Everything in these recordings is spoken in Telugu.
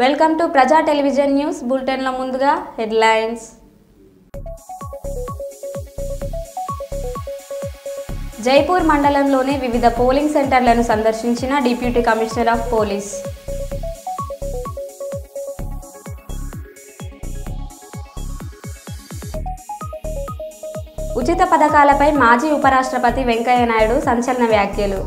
వెల్కమ్ టు ప్రజా టెలివిజన్ న్యూస్ బులెటిన్ లో ముందుగా హెడ్లైన్స్. జైపూర్ మండలంలోని వివిధ పోలింగ్ సెంటర్లను సందర్శించిన డిప్యూటీ కమిషనర్ ఆఫ్ పోలీస్. ఉచిత పథకాలపై మాజీ ఉపరాష్ట్రపతి వెంకయ్య నాయుడు సంచలన వ్యాఖ్యలు.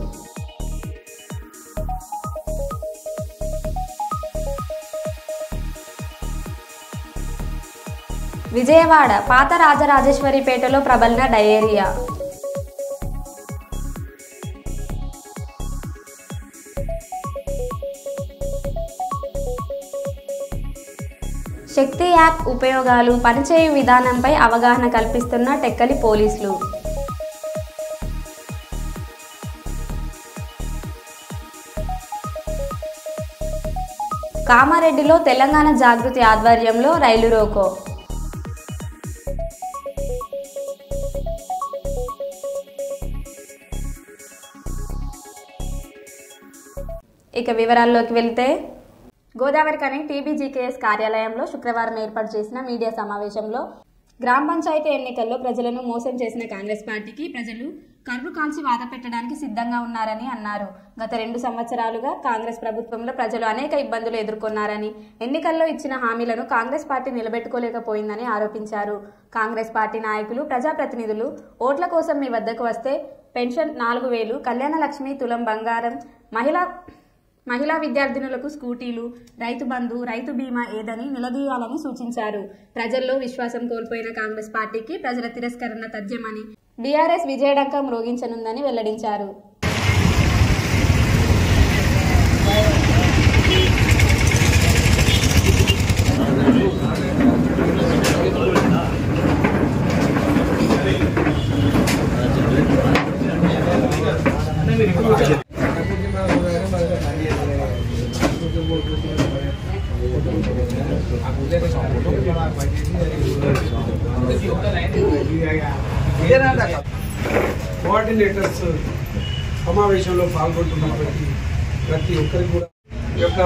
విజయవాడ పాత రాజరాజేశ్వరిపేటలో ప్రబలిన డయేరియా. శక్తి యాప్ ఉపయోగాలు, పనిచేయు విధానంపై అవగాహన కల్పిస్తున్న టెక్కలి పోలీసులు. కామారెడ్డిలో తెలంగాణ జాగృతి ఆధ్వర్యంలో రైలు రోకో. ఇక వివరాల్లోకి వెళ్తే, గోదావరి కని టీబీజీకేఎస్ కార్యాలయంలో శుక్రవారం ఏర్పాటు చేసిన మీడియా సమావేశంలో గ్రామ పంచాయతీ ఎన్నికల్లో ప్రజలను మోసం చేసిన కాంగ్రెస్ పార్టీకి ప్రజలు కర్రు కాల్చి వాద పెట్టడానికి సిద్ధంగా ఉన్నారని అన్నారు. గత 2 సంవత్సరాలుగా కాంగ్రెస్ ప్రభుత్వంలో ప్రజలు అనేక ఇబ్బందులు ఎదుర్కొన్నారని, ఎన్నికల్లో ఇచ్చిన హామీలను కాంగ్రెస్ పార్టీ నిలబెట్టుకోలేకపోయిందని ఆరోపించారు. కాంగ్రెస్ పార్టీ నాయకులు, ప్రజాప్రతినిధులు ఓట్ల కోసం మీ వద్దకు వస్తే పెన్షన్ 4000, కళ్యాణ లక్ష్మి, తులం బంగారం, మహిళా విద్యార్థినులకు స్కూటీలు, రైతు బంధు, రైతు బీమా ఏదని నిలదీయాలని సూచించారు. ప్రజల్లో విశ్వాసం కోల్పోయిన కాంగ్రెస్ పార్టీకి ప్రజల తిరస్కరణ తథ్యమని, బీఆర్ఎస్ విజయడంకం మ్రోగించనుందని వెల్లడించారు. కోఆర్డినేటర్స్ సమావేశంలో పాల్గొంటున్నటువంటి ప్రతి ఒక్కరికి కూడా ఈ యొక్క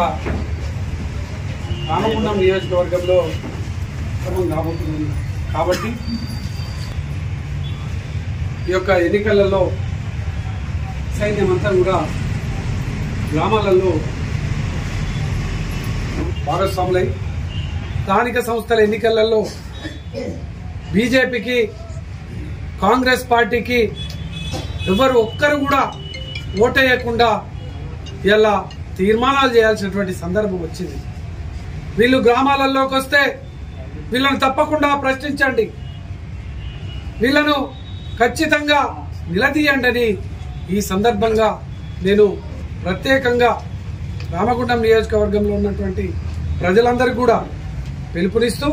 రామగుండం నియోజకవర్గంలో క్రమం కాబోతుంది. కాబట్టి ఈ యొక్క ఎన్నికలలో సైన్యమంతా కూడా గ్రామాలలో భాగస్వాములై స్థానిక సంస్థల ఎన్నికలలో బీజేపీకి, కాంగ్రెస్ పార్టీకి ఎవరు ఒక్కరు కూడా ఓటేయకుండా ఇలా తీర్మానాలు చేయాల్సినటువంటి సందర్భం వచ్చింది. వీళ్ళు గ్రామాలలోకి వస్తే వీళ్ళను తప్పకుండా ప్రశ్నించండి, వీళ్ళను ఖచ్చితంగా నిలదీయండి అని ఈ సందర్భంగా నేను ప్రత్యేకంగా రామగుండం నియోజకవర్గంలో ఉన్నటువంటి ప్రజలందరికీ కూడా పిలుపునిస్తూ,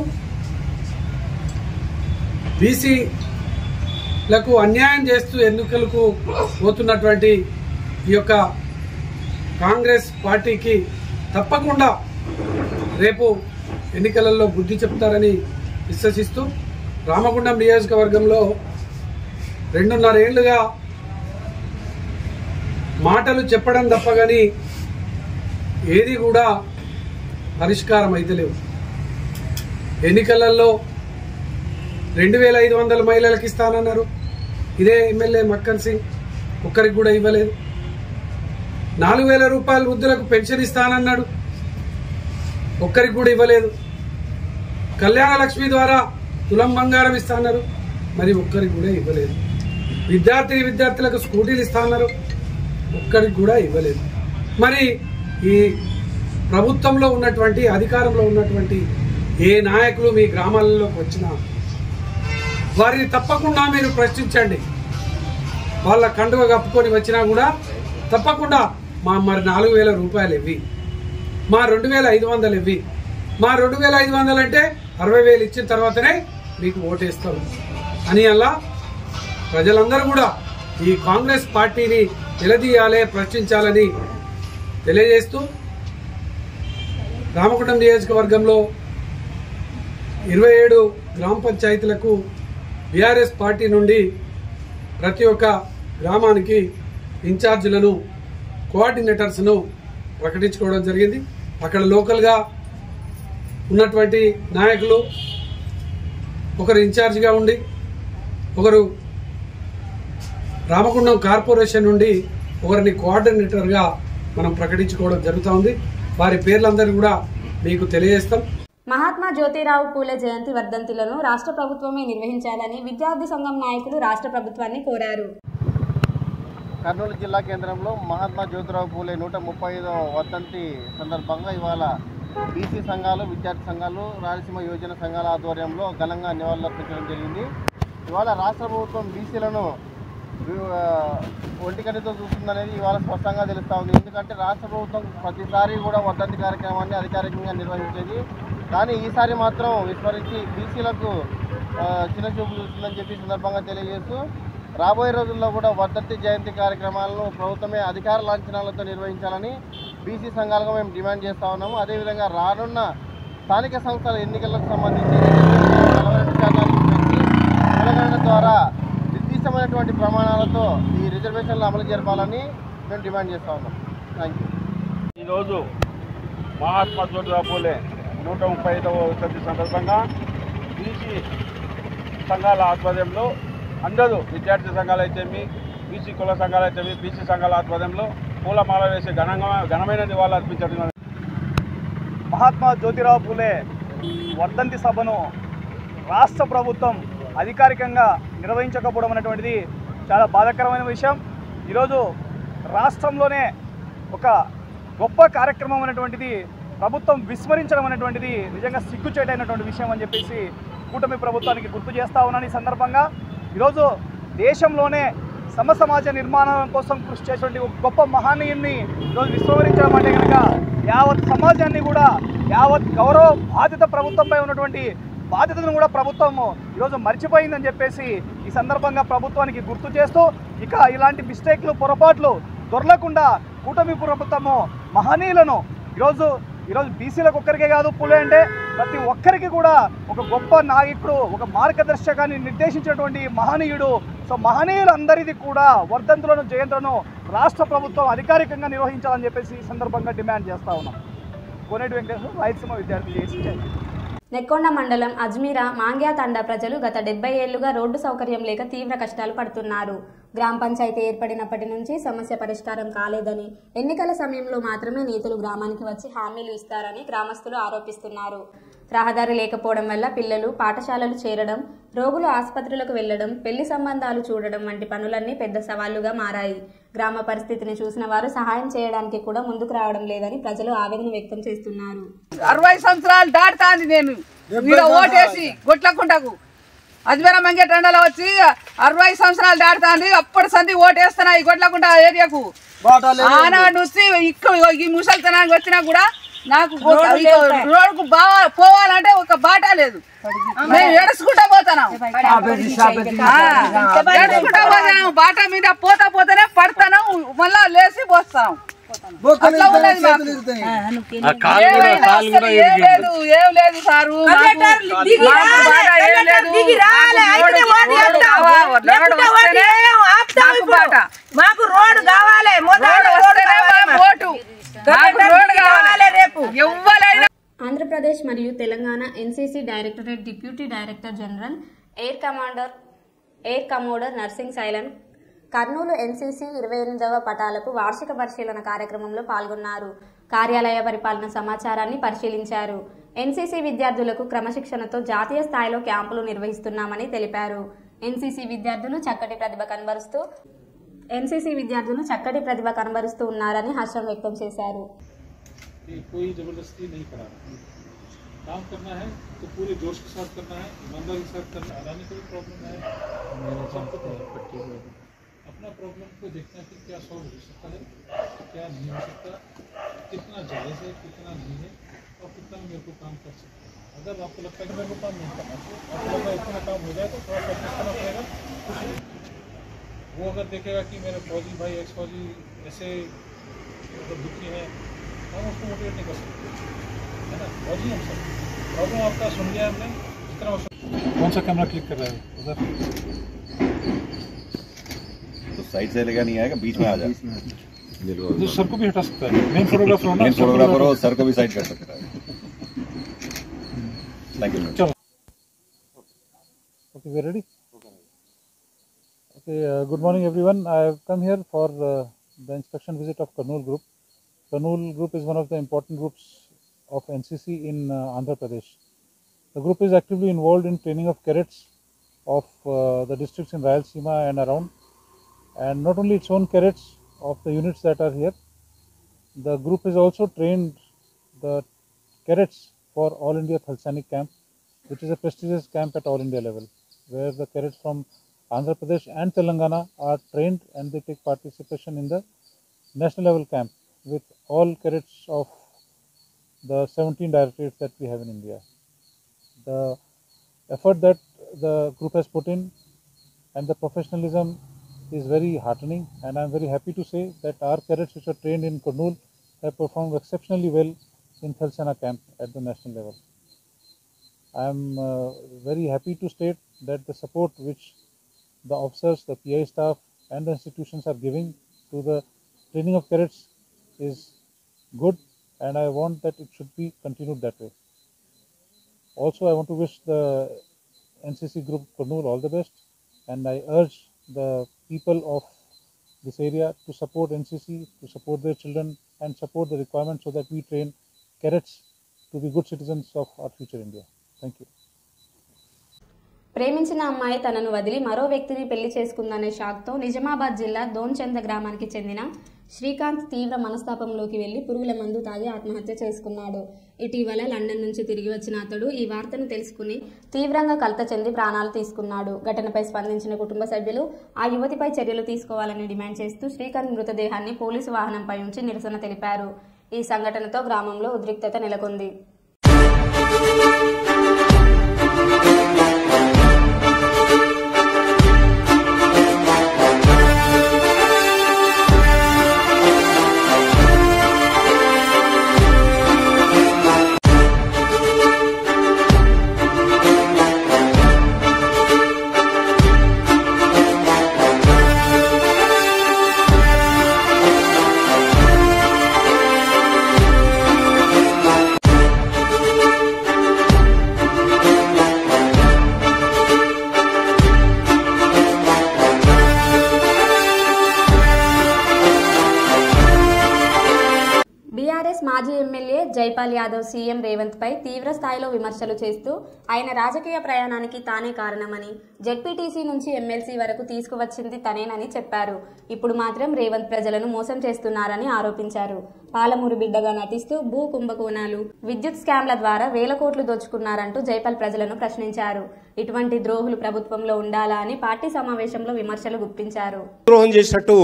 బీసీలకు అన్యాయం చేస్తూ ఎన్నికలకు పోతున్నటువంటి ఈ యొక్క కాంగ్రెస్ పార్టీకి తప్పకుండా రేపు ఎన్నికలలో బుద్ధి చెప్తారని విశ్వసిస్తూ, రామగుండం నియోజకవర్గంలో 2.5 ఏళ్లుగా మాటలు చెప్పడం తప్ప కానీ ఏది కూడా పరిష్కారం అయితే లేవు. ఎన్నికలలో 2500 మహిళలకు ఇస్తానన్నారు. ఇదే ఎమ్మెల్యే మక్కన్ సింగ్ ఒక్కరికి కూడా ఇవ్వలేదు. 4000 రూపాయల వృద్ధులకు పెన్షన్ ఇస్తానన్నాడు, ఒక్కరికి కూడా ఇవ్వలేదు. కళ్యాణ లక్ష్మి ద్వారా తులం బంగారం ఇస్తాన్నారు, మరి ఒక్కరికి కూడా ఇవ్వలేదు. విద్యార్థులకు స్కూటీలు ఇస్తాన్నారు, ఒక్కరికి కూడా ఇవ్వలేదు. మరి ఈ ప్రభుత్వంలో ఉన్నటువంటి, అధికారంలో ఉన్నటువంటి ఏ నాయకులు మీ గ్రామాలలోకి వచ్చినా వారిని తప్పకుండా మీరు ప్రశ్నించండి. వాళ్ళ కండువ కప్పుకొని వచ్చినా కూడా తప్పకుండా మరి 4000 రూపాయలు ఇవ్వి, మా 2500 ఇవ్వి, మా 2500 అంటే 60,000 ఇచ్చిన తర్వాతనే మీకు ఓటేస్తాం అని అలా ప్రజలందరూ కూడా ఈ కాంగ్రెస్ పార్టీని నిలదీయాలి, ప్రశ్నించాలని తెలియజేస్తూ, రామగుండం నియోజకవర్గంలో 27 గ్రామ పంచాయతీలకు బీఆర్ఎస్ పార్టీ నుండి ప్రతి ఒక్క గ్రామానికి ఇన్ఛార్జీలను, కోఆర్డినేటర్స్ను ప్రకటించుకోవడం జరిగింది. అక్కడ లోకల్గా ఉన్నటువంటి నాయకులు, ఒకరు ఇన్ఛార్జిగా ఉండి, ఒకరు రామగుండం కార్పొరేషన్ నుండి ఒకరిని కోఆర్డినేటర్గా మనం ప్రకటించుకోవడం జరుగుతోంది. వారి పేర్లందరూ కూడా మీకు తెలియజేస్తాం. మహాత్మా జ్యోతిరావు పూలే జయంతి వర్ధంతులను రాష్ట్ర ప్రభుత్వమే నిర్వహించాలని విద్యార్థి సంఘం నాయకులు రాష్ట్ర ప్రభుత్వాన్ని కోరారు. కర్నూలు జిల్లా కేంద్రంలో మహాత్మా జ్యోతిరావు పూలే 135వ వర్ధంతి సందర్భంగా ఇవాళ బీసీ సంఘాలు, విద్యార్థి సంఘాలు, రాయలసీమ యువజన సంఘాల ఆధ్వర్యంలో ఘనంగా నివాళులర్పించడం జరిగింది. ఇవాళ రాష్ట్ర ప్రభుత్వం బీసీలను ఒంటికనితో చూస్తుందనేది ఇవాళ స్పష్టంగా తెలుస్తూ ఉంది. ఎందుకంటే రాష్ట్ర ప్రభుత్వం ప్రతిసారి కూడా వర్ధంతి కార్యక్రమాన్ని అధికారికంగా నిర్వహించేది. కానీ ఈసారి మాత్రం విస్మరించి బీసీలకు చిన్నచూపు చూస్తుందని చెప్పి సందర్భంగా తెలియజేస్తూ రాబోయే రోజుల్లో కూడా వర్ధంతి జయంతి కార్యక్రమాలను ప్రభుత్వమే అధికార లాంఛనాలతో నిర్వహించాలని బీసీ సంఘాలుగా మేము డిమాండ్ చేస్తూ ఉన్నాము. అదేవిధంగా రానున్న స్థానిక సంస్థల ఎన్నికలకు సంబంధించి 42 శాతానికి పెంచి కులగణన ద్వారా నిర్దిష్టమైనటువంటి ప్రమాణాలతో ఈ రిజర్వేషన్లు అమలు జరపాలని మేము డిమాండ్ చేస్తూ ఉన్నాం. Thank you. ఈరోజు మహాత్మా జ్యోతిరావు పూలే 135వ వర్ధంతి సందర్భంగా బీసీ సంఘాల ఆధ్వర్యంలో అందరూ విద్యార్థి సంఘాలు అయితేమి, బీసీ కుల సంఘాలు అయితేమి, బీసీ సంఘాల ఆధ్వర్యంలో పూలమాల వేసి ఘనమైన నివాళులు అర్పించడం. మహాత్మా జ్యోతిరావు పూలే వర్ధంతి సభను రాష్ట్ర ప్రభుత్వం అధికారికంగా నిర్వహించకపోవడం అనేటువంటిది చాలా బాధాకరమైన విషయం. ఈరోజు రాష్ట్రంలోనే ఒక గొప్ప కార్యక్రమం అనేటువంటిది ప్రభుత్వం విస్మరించడం అనేటువంటిది నిజంగా సిగ్గుచేటైనటువంటి విషయం అని చెప్పేసి కూటమి ప్రభుత్వానికి గుర్తు చేస్తా ఉన్నాను. ఈ సందర్భంగా ఈరోజు దేశంలోనే సమసమాజ నిర్మాణం కోసం కృషి చేసేటువంటి ఒక గొప్ప మహనీయుని ఈరోజు విస్మరించడం అంటే కనుక యావత్ సమాజాన్ని కూడా, యావత్ గౌరవ బాధ్యత ప్రభుత్వంపై ఉన్నటువంటి బాధ్యతను కూడా ప్రభుత్వము ఈరోజు మర్చిపోయిందని చెప్పేసి ఈ సందర్భంగా ప్రభుత్వానికి గుర్తు చేస్తూ ఇక ఇలాంటి మిస్టేక్లు, పొరపాట్లు దొరలకుండా కూటమి ప్రభుత్వము మహనీయులను ఈరోజు బీసీలకు ఒక్కరికే కాదు, పూలే అంటే ప్రతి ఒక్కరికి కూడా ఒక గొప్ప నాయకుడు, ఒక మార్గదర్శకాన్ని నిర్దేశించినటువంటి మహనీయుడు. సో మహనీయులందరిది కూడా వర్ధంతులను, జయంతులను రాష్ట్ర ప్రభుత్వం అధికారికంగా నిర్వహించాలని చెప్పేసి ఈ సందర్భంగా డిమాండ్ చేస్తా ఉన్నాం. కోనేటి వెంకటేశ్వర, రాయలసీమ విద్యార్థి జేసీ. నెక్కొండ మండలం అజ్మీరా మాంగ్యా తండా ప్రజలు గత 70 ఏళ్లుగా రోడ్డు సౌకర్యం లేక తీవ్ర కష్టాలు పడుతున్నారు. గ్రామ పంచాయతీ ఏర్పడినప్పటి నుంచి సమస్య పరిష్కారం కాలేదని, ఎన్నికల సమయంలో మాత్రమే నేతలు గ్రామానికి వచ్చి హామీలు ఇస్తారని గ్రామస్తులు ఆరోపిస్తున్నారు. రహదారి లేకపోవడం వల్ల పిల్లలు పాఠశాలలు చేరడం, రోగులు ఆసుపత్రులకు వెళ్లడం, పెళ్లి సంబంధాలు చూడడం వంటి పనులన్నీ పెద్ద సవాళ్లుగా మారాయి. గ్రామ పరిస్థితిని చూసిన వారు సహాయం చేయడానికి కూడా ముందుకు రావడం లేదని ప్రజలు ఆవేదన వ్యక్తం చేస్తున్నారు. 60 సంవత్సరాలు దాటుతాంది నేను ఓటేసి గొట్లకుంటకు అజ్మీరా మంగే టండలో వచ్చి 60 సంవత్సరాలు దాటుతాంది. అప్పటి సంది ఓటేస్తున్నా ఈ గొట్లకుంట ఏరియాకు. ఆనాడు నుంచి ఈ ముసలితనానికి వచ్చినా కూడా నాకు రోడ్డుకు పోవాలంటే ఒక బాట లేదు. మేము ఎడుచుకుంటా పోతున్నాం, బాట మీద పోతానే పడతాను, మళ్ళా లేచి పోస్తాం. ఏం లేదు సారు, మాకు రోడ్డు కావాలి, ఆంధ్రప్రదేశ్ మరియు Telangana NCC directorate deputy director general air commodore Narsing సైలన్ కర్నూలు ఎన్సీసీ 28వ పటాలకు వార్షిక పరిశీలన కార్యక్రమంలో పాల్గొన్నారు. కార్యాలయ పరిపాలన సమాచారాన్ని పరిశీలించారు. ఎన్సీసీ విద్యార్థులకు క్రమశిక్షణతో జాతీయ స్థాయిలో క్యాంపులు నిర్వహిస్తున్నామని తెలిపారు. ఎన్సీసీ విద్యార్థులు చక్కటి ప్రతిభ కనబరుస్తూ ఉన్నారని హర్షం వ్యక్తం చేశారు. कोई जबरदस्ती नहीं कराना, काम करना है तो पूरे जोश के साथ करना है, ईमानदारी के साथ करना है. आने का भी प्रॉब्लम है, अपना प्रॉब्लम को देखना कि क्या सॉल्व हो सकता है, क्या नहीं हो सकता, कितना जायज़ है, कितना नहीं है और कितना मेरे को काम कर सकता है. अगर आपको लगता है कि मेरे को काम नहीं करना चाहिए, आपको लगता है इतना काम हो जाए तो थोड़ा प्रैक्टिस करना पड़ेगा. वो अगर देखेगा कि मेरे फौजी भाई, एक्स फौजी ऐसे मतलब दुखी हैं, हम उसको मोटिवेट नहीं कर सकते, है ना. फौजी हम सब प्रॉब्लम आपका सुन लिया हमने, जितना कौन सा कैमरा क्लिक कर रहा है उधर, तो साइड से लेगा नहीं आएगा, बीच में आ जाए. तो सर को भी हटा सकता है, मेन फोटोग्राफर हो ना, मेन फोटोग्राफर हो, सर को भी साइड कर सकता है. Thank you. Okay, we are ready? Okay, good morning everyone. I have come here for the inspection visit of Kurnool Group. Kurnool Group is one of the important groups of NCC in Andhra Pradesh. The group is actively involved in training of cadets of the districts in Rayalaseema and around, and not only its own cadets of the units that are here, the group has also trained the cadets for All India Thalsanic Camp, which is a prestigious camp at All India level, where the cadets from Andhra Pradesh and Telangana are trained and they take participation in the national level camp with all cadets of the 17 directorates that we have in India. The effort that the group has put in and the professionalism is very heartening, and I am very happy to say that our cadets which are trained in Kurnool have performed exceptionally well in Thalsana camp at the national level. I am very happy to state that the support which the officers, the PI staff and the institutions are giving to the training of cadets is good, and I want that it should be continued that way. Also, I want to wish the NCC group Kurnool all the best, and I urge the people of this area to support NCC, to support their children and support the requirements so that we train cadets to be good citizens of our future India. Thank you. ప్రేమించిన అమ్మాయి తనను వదిలి మరో వ్యక్తిని పెళ్లి చేసుకుందనే షాక్తో నిజామాబాద్ జిల్లా దోన్చంద గ్రామానికి చెందిన శ్రీకాంత్ తీవ్ర మనస్తాపంలోకి వెళ్లి పురుగుల మందు తాగి ఆత్మహత్య చేసుకున్నాడు. ఇటీవల లండన్ నుంచి తిరిగి వచ్చిన అతడు ఈ వార్తను తెలుసుకుని తీవ్రంగా కలత చెంది ప్రాణాలు తీసుకున్నాడు. ఘటనపై స్పందించిన కుటుంబ సభ్యులు ఆ యువతిపై చర్యలు తీసుకోవాలని డిమాండ్ చేస్తూ శ్రీకాంత్ మృతదేహాన్ని పోలీసు వాహనంపై ఉంచి నిరసన తెలిపారు. ఈ సంఘటనతో గ్రామంలో ఉద్రిక్తత నెలకొంది. మాజీ ఎమ్మెల్యే జైపాల్ యాదవ్ సీఎం రేవంత్ పై తీవ్ర స్థాయిలో విమర్శలు చేస్తూ ఆయన రాజకీయ ప్రయాణానికి తానే కారణమని, జెడ్పీటీసీ నుంచి ఎమ్మెల్సీ వరకు తీసుకువచ్చింది తనేనని చెప్పారు. ఇప్పుడు మాత్రం రేవంత్ ప్రజలను మోసం చేస్తున్నారని ఆరోపించారు. పాలమూరు బిడ్డగా నటిస్తూ భూ కుంభకోణాలు, విద్యుత్ స్కామ్ల ద్వారా వేల కోట్లు దోచుకున్నారంటూ జైపాల్ ప్రజలను ప్రశ్నించారు. ఇటువంటి ద్రోహులు ప్రభుత్వంలో ఉండాలా అని పార్టీ సమావేశంలో విమర్శలు గుప్పించారు. ద్రోహం చేసినట్టు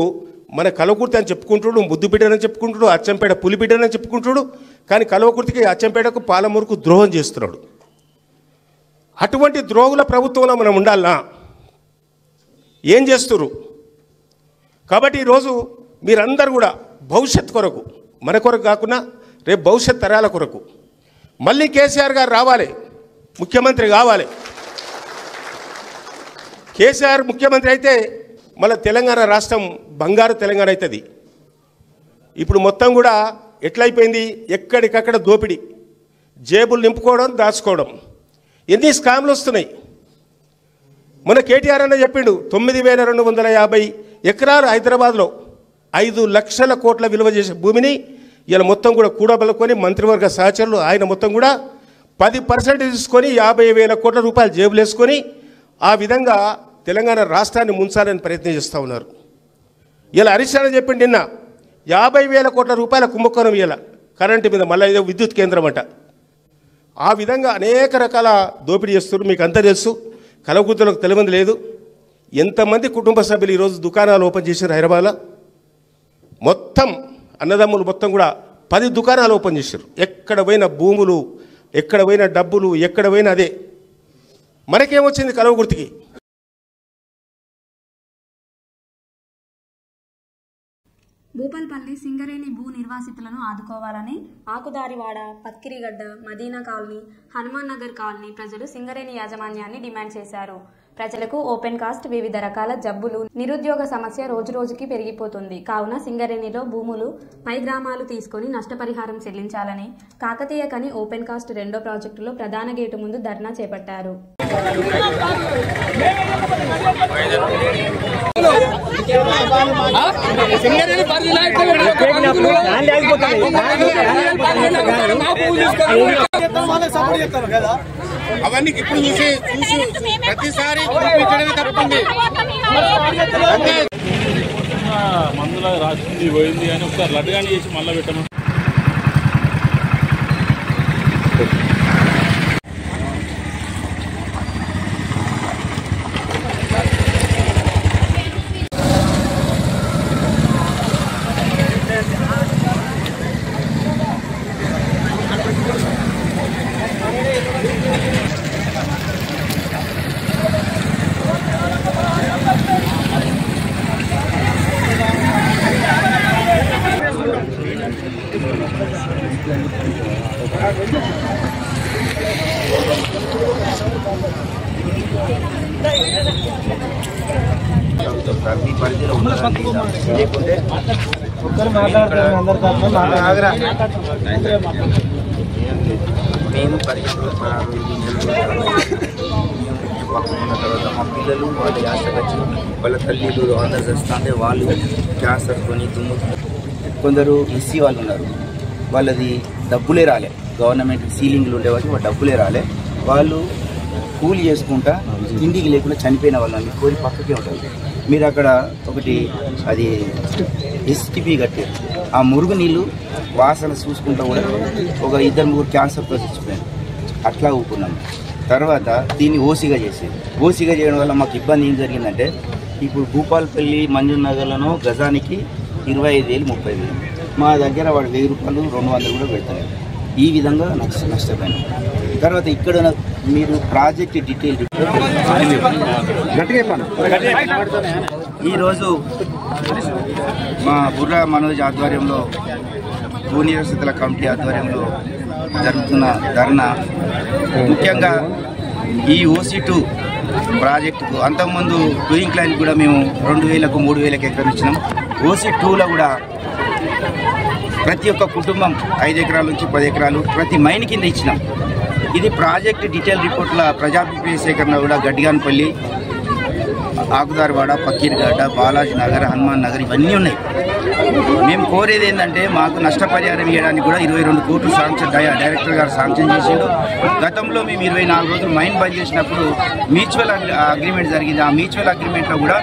మన కలవకుర్తి అని చెప్పుకుంటుడు, ముద్దుబిడ్డని చెప్పుకుంటుడు, అచ్చంపేట పులిబిడ్డని చెప్పుకుంటుడు, కానీ కలవకుర్తికి అచ్చంపేటకు పాలమూరుకు ద్రోహం చేస్తున్నాడు. అటువంటి ద్రోహుల ప్రభుత్వంలో మనం ఉండాలనా? ఏం చేస్తున్నారు? కాబట్టి ఈరోజు మీరందరూ కూడా భవిష్యత్ కొరకు, మన కొరకు కాకుండా రేపు భవిష్యత్ తరాల కొరకు మళ్ళీ కేసీఆర్ గారు రావాలి, ముఖ్యమంత్రి కావాలి. కేసీఆర్ ముఖ్యమంత్రి అయితే మళ్ళీ తెలంగాణ రాష్ట్రం బంగారు తెలంగాణ అవుతుంది. ఇప్పుడు మొత్తం కూడా ఎట్లయిపోయింది? ఎక్కడికక్కడ దోపిడీ, జేబులు నింపుకోవడం, దాచుకోవడం. ఎన్ని స్కామ్లు వస్తున్నాయి. మన కేటీఆర్ అన్న చెప్పిండు, 9,250 ఎకరాలు హైదరాబాద్లో 5 లక్షల కోట్ల విలువ చేసే భూమిని ఇలా మొత్తం కూడా కూడబలుకొని మంత్రివర్గ సహచరులు ఆయన మొత్తం కూడా 10% తీసుకొని 50,000 కోట్ల రూపాయలు జేబులు వేసుకొని ఆ విధంగా తెలంగాణ రాష్ట్రాన్ని ముంచాలని ప్రయత్నం చేస్తూ ఉన్నారు. ఇలా హరీష్ రావు చెప్పిండు నిన్న 50,000 కోట్ల రూపాయల కుంభకోణం ఇలా కరెంటు మీద, మళ్ళీ ఏదో విద్యుత్ కేంద్రం అంట. ఆ విధంగా అనేక రకాల దోపిడీ చేస్తున్నారు. మీకు అంతా తెలుసు, కలవకుర్తిలకు తెలియదు లేదు. ఎంతమంది కుటుంబ సభ్యులు ఈరోజు దుకాణాలు ఓపెన్ చేశారు హైదరాబాద్లో. మొత్తం అన్నదమ్ములు మొత్తం కూడా 10 దుకాణాలు ఓపెన్ చేశారు. ఎక్కడ పోయిన భూములు, ఎక్కడ పోయిన డబ్బులు, ఎక్కడ పోయినా అదే. మనకేమొచ్చింది కలవకుర్తికి? భూపాల్పల్లి సింగరేణి భూ నిర్వాసితులను ఆదుకోవాలని ఆకుదారివాడ, పత్కిరిగడ్డ, మదీనా కాలనీ, హనుమాన్ నగర్ కాలనీ ప్రజలు సింగరేణి యాజమాన్యాన్ని డిమాండ్ చేశారు. ప్రజలకు ఓపెన్ కాస్ట్, వివిధ రకాల జబ్బులు, నిరుద్యోగ సమస్య రోజురోజుకి పెరిగిపోతుంది. కావున సింగరేణిలో భూములు పై గ్రామాలు తీసుకుని నష్టపరిహారం చెల్లించాలని కాకతీయ కని ఓపెన్ కాస్ట్ 2వ ప్రాజెక్టులో ప్రధాన గేటు ముందు ధర్నా చేపట్టారు. అవన్నీ ఇప్పుడు చూసి ప్రతిసారి తప్పండి. మందులో రాసింది పోయింది అని ఒకసారి లడ్డుగాని చేసి మళ్ళీ పెట్టమని. మేము పరిగెత్తున్న తర్వాత మా పిల్లలు వాళ్ళ యాసకు వచ్చి వాళ్ళ తల్లిలు అందరు చేస్తుంటే వాళ్ళు క్యాన్సర్ కొని తుమ్ము. కొందరు ఎస్సీ వాళ్ళు ఉన్నారు, వాళ్ళది డబ్బులే రాలే, గవర్నమెంట్ సీలింగ్లు ఉండేవాళ్ళు వాళ్ళ డబ్బులే రాలే. వాళ్ళు కూలి చేసుకుంటా తిండికి లేకుండా చనిపోయిన వాళ్ళని కోరి పక్కకే ఉంటుంది. మీరు అక్కడ ఒకటి అది ఎస్టీపీ కట్టారు, ఆ మురుగు నీళ్ళు వాసన చూసుకుంటా కూడా ఒక 2-3 క్యాన్సర్తో చచ్చిపోయారు. అట్లా ఊపుకున్నాం. తర్వాత దీన్ని ఓసీగా చేసేది. ఓసీగా చేయడం వల్ల మాకు ఇబ్బంది ఏం జరిగిందంటే, ఇప్పుడు భూపాలపల్లి మంజునగర్లను గజానికి 25,000 30,000, మా దగ్గర వాడు 1000 రూపాయలు 200 కూడా పెడతారు. ఈ విధంగా నష్టపోయినాం. తర్వాత ఇక్కడ మీరు ప్రాజెక్ట్ డీటెయిల్ ఈరోజు మా బుర్రా మనోజ్ ఆధ్వర్యంలో, భూనిరసతుల కమిటీ ఆధ్వర్యంలో జరుగుతున్న ధర్నా ముఖ్యంగా ఈ OC2 ప్రాజెక్టుకు అంతకుముందు డూయింగ్ లైన్ కూడా మేము 2,000కు 3,000కి ఎకరం ఇచ్చినాం. OC2లో కూడా ప్రతి ఒక్క కుటుంబం 5 ఎకరాల నుంచి 10 ఎకరాలు ప్రతి మైన్ కింద ఇచ్చినాం. ఇది ప్రాజెక్ట్ డీటెయిల్ రిపోర్ట్ల ప్రజాభిప్రాయ సేకరణ కూడా గడ్డిగాన్పల్లి, ఆకుదారివాడ, పక్కీర్గడ్డ, బాలాజీ నగర్, హనుమాన్ నగర్ ఇవన్నీ ఉన్నాయి. మేము కోరేది ఏంటంటే మాకు నష్టపరిహారం ఇవ్వడానికి కూడా 22 కోట్లు శాంక్షన్ డైరెక్టర్ గారు శాంక్షన్ చేసిండు. గతంలో మేము 24 రోజులు మైన్ బంద్ చేసినప్పుడు మ్యూచువల్ అగ్రిమెంట్ జరిగింది. ఆ మ్యూచువల్ అగ్రిమెంట్లో కూడా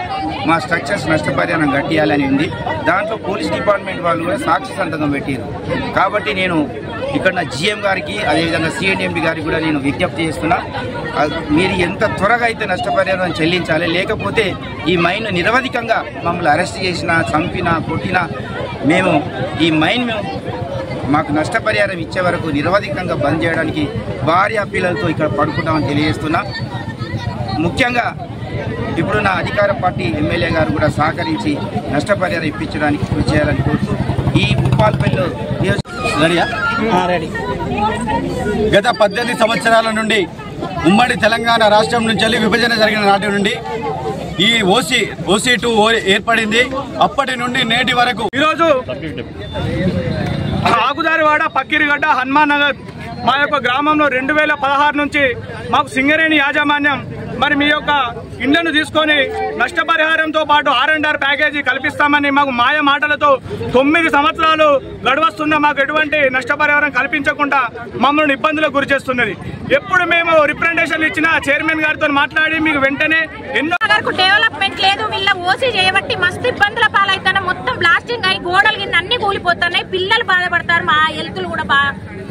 మా స్ట్రక్చర్స్ నష్టపరిహారం కట్టియాలని ఉంది. దాంట్లో పోలీస్ డిపార్ట్మెంట్ వాళ్ళు కూడా సాక్షి సంతకం పెట్టారు. కాబట్టి నేను ఇక్కడ నా GM గారికి అదేవిధంగా CNMD గారికి కూడా నేను విజ్ఞప్తి చేస్తున్నా, మీరు ఎంత త్వరగా అయితే నష్టపరిహారం చెల్లించాలి, లేకపోతే ఈ మైన్ నిరవధికంగా మమ్మల్ని అరెస్ట్ చేసినా, చంపినా, కొట్టినా మేము ఈ మైన్ మాకు నష్టపరిహారం ఇచ్చే వరకు నిరవధికంగా బంద్ చేయడానికి భార్య పిల్లలతో ఇక్కడ పడుకుంటామని తెలియజేస్తున్నా. ముఖ్యంగా ఇప్పుడు నా అధికార పార్టీ ఎమ్మెల్యే గారు కూడా సహకరించి నష్టపరిహారం ఇప్పించడానికి కృషి చేయాలని కోరుతూ ఈ భూపాలపల్లిలో గత 18 సంవత్సరాల నుండి ఉమ్మడి తెలంగాణ రాష్ట్రం నుంచి విభజన జరిగిన నాటి నుండి ఈ OC2 ఏర్పడింది. అప్పటి నుండి నేటి వరకు ఈరోజు ఆకుదారివాడ, పక్కిరిగడ్డ, హనుమాన్ నగర్ మా యొక్క గ్రామంలో 2016 నుంచి మాకు సింగరేణి యాజమాన్యం మరి మీ యొక్క ఇండ్లను తీసుకొని నష్టపరిహారంతో పాటు R&R ప్యాకేజీ కల్పిస్తామని మాకు మాయ మాటలతో 9 సంవత్సరాలు గడవస్తున్నా మాకు ఎటువంటి నష్టపరిహారం కల్పించకుండా మమ్మల్ని ఇబ్బందులకు గురి చేస్తున్నది. ఎప్పుడు మేము రిప్రజెంటేషన్లు ఇచ్చినా చైర్మన్ గారితో మాట్లాడి మీకు వెంటనే ఎన్నో డెవలప్మెంట్ లేదు, వీళ్ళ ఓసీ చేయబట్టి మస్తు ఇబ్బందుల పాలవుతున్నాయి. మొత్తం బ్లాస్టింగ్ అయ్యి గోడలు కింద అన్ని కూలిపోతున్నాయి, పిల్లలు బాధపడతారు, మా హెల్త్లు కూడా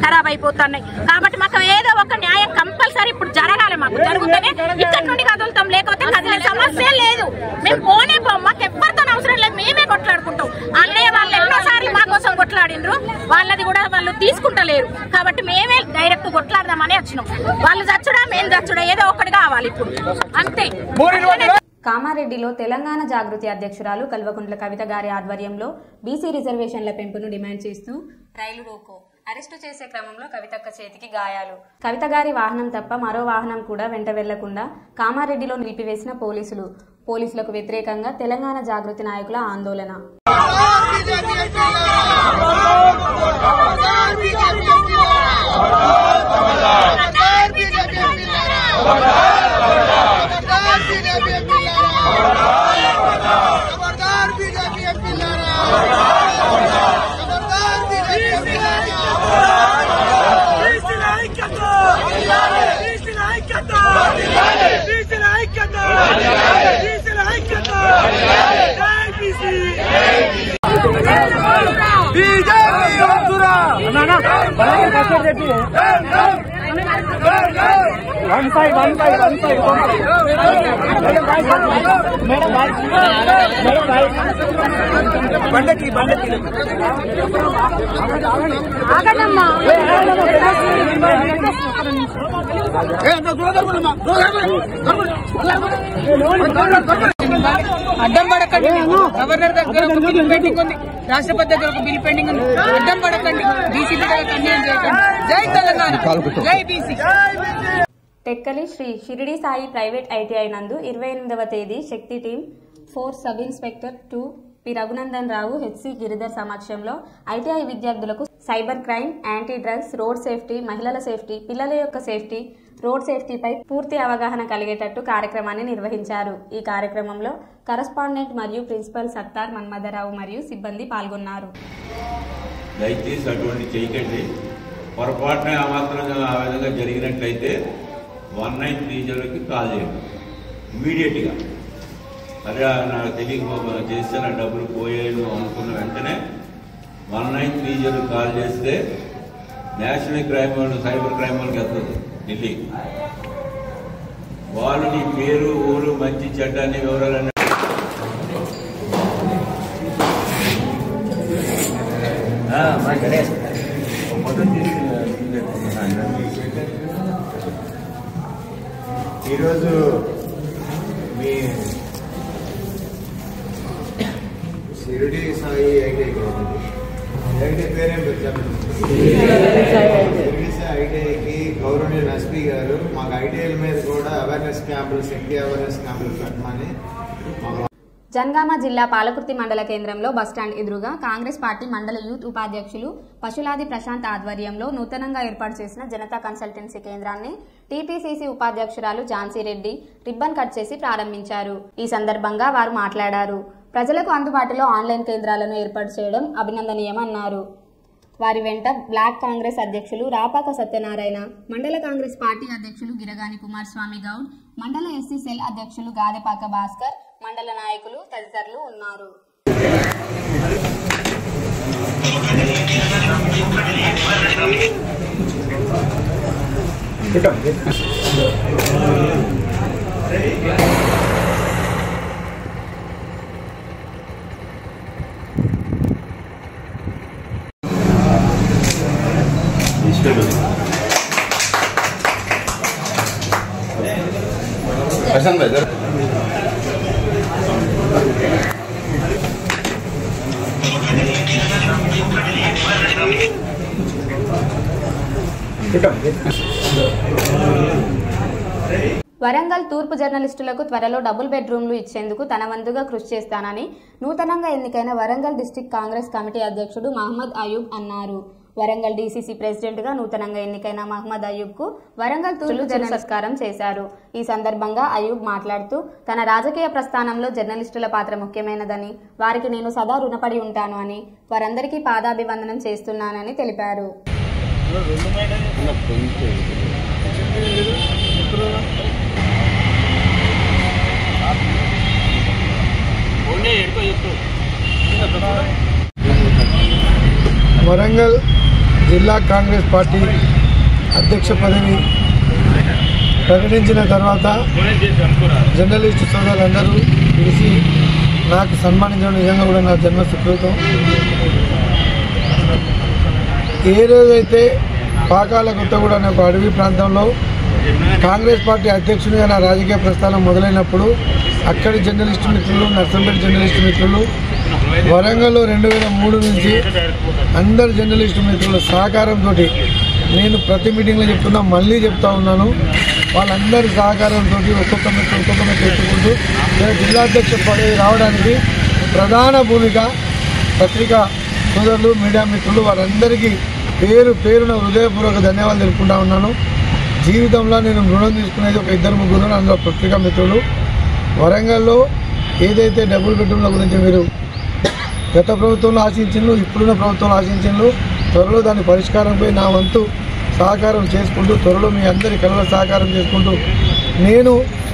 ఖరాబ్ అయిపోతున్నాయి. కాబట్టి మాకు ఏదో ఒక న్యాయం కంపల్సరీ ఇప్పుడు జరగాలి. మాకు జరుగుతూనే ఇక్కడ నుండి కదులుతాం, లేకపోతే కదిలే సమస్య లేదు. మేము పోనే పోం, మాకు ఎవరితో అవసరం లేదు, మేమే కొట్లాడుకుంటాం. అన్నయ్య వాళ్ళు ఎన్నోసార్లు మా కోసం కొట్లాడిండ్రు, వాళ్ళది కూడా వాళ్ళు తీసుకుంటలేరు. కాబట్టి మేమే డైరెక్ట్ కొట్లాడదామని వచ్చినాం. వాళ్ళు చచ్చుడా మేము చచ్చుడా ఏదో ఒకటి కావాలి ఇప్పుడు, అంతే. కామారెడ్డిలో తెలంగాణ జాగృతి అధ్యక్షురాలు కల్వకుంట్ల కవిత గారి ఆధ్వర్యంలో బీసీ రిజర్వేషన్ల పెంపును డిమాండ్ చేస్తూ రైలు రోకో అరెస్టు చేసే క్రమంలో కవితక్క చేతికి గాయాలు. కవిత గారి వాహనం తప్ప మరో వాహనం కూడా వెంట వెళ్లకుండా కామారెడ్డిలో నిలిపివేసిన పోలీసులకు వ్యతిరేకంగా తెలంగాణ జాగృతి నాయకుల ఆందోళన. అడ్డం పడకండి. గవర్నర్ దగ్గర ఒక బిల్ పెండింగ్ ఉంది, రాష్ట్రపతి దగ్గర ఒక బిల్ పెండింగ్ ఉంది. అడ్డం పడకండి. బీసీ బిడ్డలకు అన్యాయం చేయకండి. జై తెలంగాణ, జై BC. Tekkali Shri Shiridi Sai private ITI నందు 28వ తేదీ Shakti team 4 sub inspector 2 P Raghunandan Rao HC Giridhar సమక్షంలో ఐటీఐ విద్యార్థులకు cyber crime, anti drugs, road safety, మహిళల సేఫ్టీ, పిల్లల యొక్క సేఫ్టీ, రోడ్ సేఫ్టీపై పూర్తి అవగాహన కలిగేటట్టు కార్యక్రమాన్ని నిర్వహించారు. ఈ కార్యక్రమంలో కరస్పాండెంట్ మరియు ప్రిన్సిపల్ సత్తార్ మన్మథరావు మరియు సిబ్బంది పాల్గొన్నారు. దయచేసి అటువంటి చేయకండి. పొరపాటున అమాత్రంగా ఆ విధంగా జరిగినట్లయితే 1930కి కాల్ చేయండి ఇమీడియట్గా. అదే నాకు తెలియక చేస్తే నా డబ్బులు పోయాయి అనుకున్న వెంటనే 1930 కాల్ చేస్తే నేషనల్ క్రైమ్ వాళ్ళు, సైబర్ క్రైమ్ వాళ్ళకి వెళ్తుంది ఢిల్లీ. వాళ్ళు నీ పేరు, ఊరు, మంచి చెడ్డ అన్ని వివరాలన్నీ ఈరోజు మీ షిరిడి సాయి ఐటీఐ పేరేం పెట్టారు? షిరిడి సాయి ఐటీఐకి గౌరవనీయులు ఎస్పీ గారు మాకు ఐటీఐల మీద కూడా అవేర్నెస్ క్యాంపులు, శక్తి అవేర్నెస్ క్యాంపులు పెట్టమని. జనగామ జిల్లా పాలకుర్తి మండల కేంద్రంలో బస్టాండ్ ఎదురుగా కాంగ్రెస్ పార్టీ మండల యూత్ ఉపాధ్యక్షులు పశులాది ప్రశాంత్ ఆధ్వర్యంలో నూతనంగా ఏర్పాటు చేసిన జనతా కన్సల్టెన్సీ కేంద్రాన్ని టీపీసీసీ ఉపాధ్యక్షురాలు ఝాన్సీ రెడ్డి రిబ్బన్ కట్ చేసి ప్రారంభించారు. ఈ సందర్భంగా వారు మాట్లాడారు. ప్రజలకు అందుబాటులో ఆన్లైన్ కేంద్రాలను ఏర్పాటు చేయడం అభినందనీయమన్నారు. వారి వెంట బ్లాక్ కాంగ్రెస్ అధ్యక్షులు రాపాక సత్యనారాయణ, మండల కాంగ్రెస్ పార్టీ అధ్యక్షులు గిరగాని కుమారస్వామి గౌడ్, మండల ఎస్సీ సెల్ అధ్యక్షులు గాదెపాక భాస్కర్, మండల నాయకులు తదితరులు ఉన్నారు. వరంగల్ తూర్పు జర్నలిస్టులకు త్వరలో డబుల్ బెడ్రూమ్లు ఇచ్చేందుకు తన వంతుగా కృషి చేస్తానని నూతనంగా ఎన్నికైన వరంగల్ డిస్టిక్ కాంగ్రెస్ కమిటీ అధ్యక్షుడు మహమ్మద్ అయూబ్ అన్నారు. వరంగల్ డీసీసీ ప్రెసిడెంట్ గా నూతనంగా ఎన్నికైన మహమ్మద్ అయూబ్ కు వరంగల్ తూర్పు సత్కారం చేశారు. ఈ సందర్భంగా అయూబ్ మాట్లాడుతూ తన రాజకీయ ప్రస్థానంలో జర్నలిస్టుల పాత్ర ముఖ్యమైనదని, వారికి నేను సదా రుణపడి ఉంటాను అని, వారందరికీ పాదాభివందనం చేస్తున్నానని తెలిపారు. వరంగల్ జిల్లా కాంగ్రెస్ పార్టీ అధ్యక్ష పదవి ప్రకటించిన తర్వాత జర్నలిస్టు సోదరులందరూ పిలిచి నాకు సన్మానించడం నిజంగా కూడా నా జన్మ సుకృతం. ఏ రోజైతే పాకాల కొత్తగూడ అనే ఒక అడవి ప్రాంతంలో కాంగ్రెస్ పార్టీ అధ్యక్షునిగా నా రాజకీయ ప్రస్థానం మొదలైనప్పుడు అక్కడి జర్నలిస్టు మిత్రులు, నర్సంపేట జర్నలిస్టు మిత్రులు, వరంగల్లో 2003 నుంచి అందరు జర్నలిస్టు మిత్రుల సహకారంతో నేను ప్రతి మీటింగ్లో చెప్తున్నా, మళ్ళీ చెప్తా ఉన్నాను, వాళ్ళందరి సహకారంతో ఒక్కొక్క మెట్టు ఎత్తుకుంటూ జిల్లాధ్యక్ష పదవి రావడానికి ప్రధాన భూమిక పత్రికా సోదరులు, మీడియా మిత్రులు వారందరికీ పేరున హృదయపూర్వక ధన్యవాదాలు తెలుపుకుంటా ఉన్నాను. జీవితంలో నేను రుణం తీసుకునేది ఒక 2-3 అందులో పత్రికా మిత్రులు. వరంగల్లో ఏదైతే డబుల్ బెడ్రూమ్ల గురించి మీరు గత ప్రభుత్వంలో ఆశించిండ్రు, ఇప్పుడున్న ప్రభుత్వంలో ఆశించిండ్రు, త్వరలో దాని పరిష్కారంపై నా వంతు సహకారం చేసుకుంటూ, త్వరలో మీ అందరి కళల సహకారం చేసుకుంటూ, నేను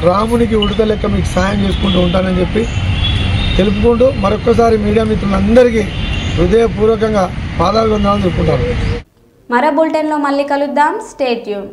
రామునికి ఉడత లెక్క మీకు సాయం చేసుకుంటూ ఉంటానని చెప్పి తెలుపుకుంటూ మరొక్కసారి మీడియా మిత్రులందరికీ హృదయపూర్వకంగా పాదాలు వందనాలు తెలుపుకుంటాను. మరో బులెటిన్లో మళ్ళీ కలుద్దాం. Stay tune.